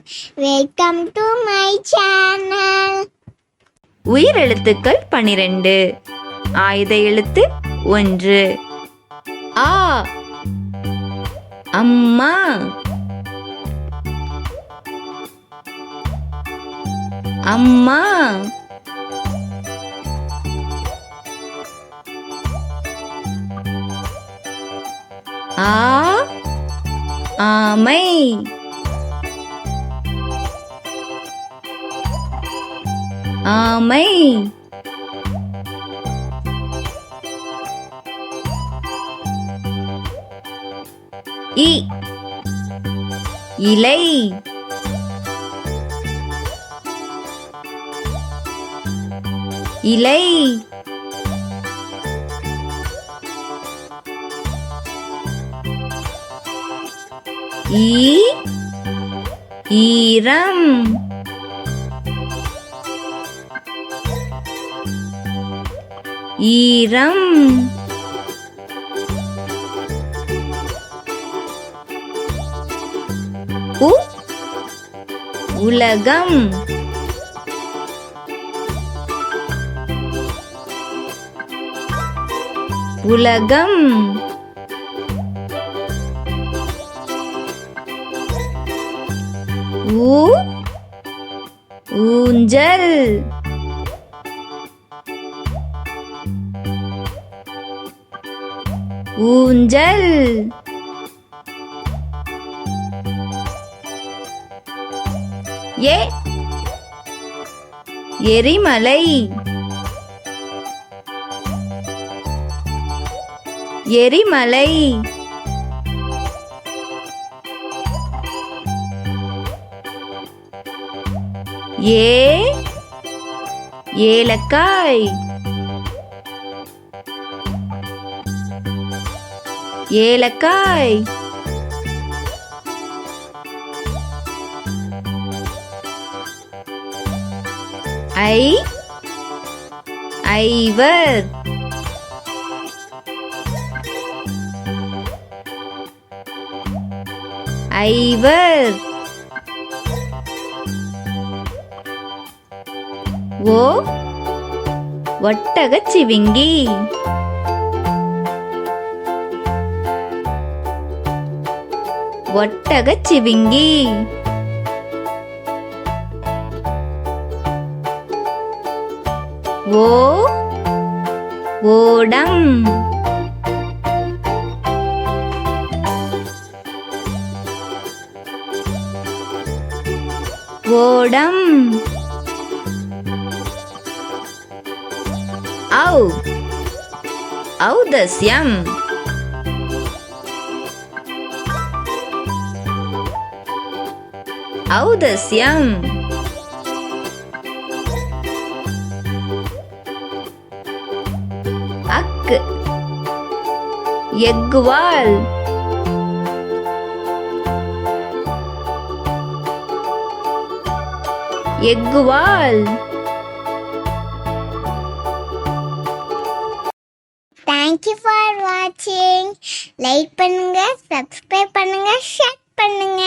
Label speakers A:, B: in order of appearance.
A: Welcome to my channel.
B: உயிரெழுத்துக்கள் 12. ஆயுத எழுத்து 1. ஆ. அம்மா. அம்மா. ஆ. ஆமை. ஆமை. இ. இலை. இலை. ஈரம். ஈரம். உலகம். உலகம். ஊஞ்சல். ஊஞ்சல். எரிமலை. எரிமலை. ஏலக்காய். ஏலக்காய். ஐவர். ஐவர். ஒட்டகச்சிவிங்கி. ஒட்டகச்சிவிங்கி. ஓடம். ஓடம். ஔதஸ்யம். ஔதஸ்யம். அக்கு. எக்குவால். எக்குவால்.
A: Thank you for watching. Like பண்ணுங்க, சப்ஸ்கிரைப் பண்ணுங்க, ஷேர் பண்ணுங்க.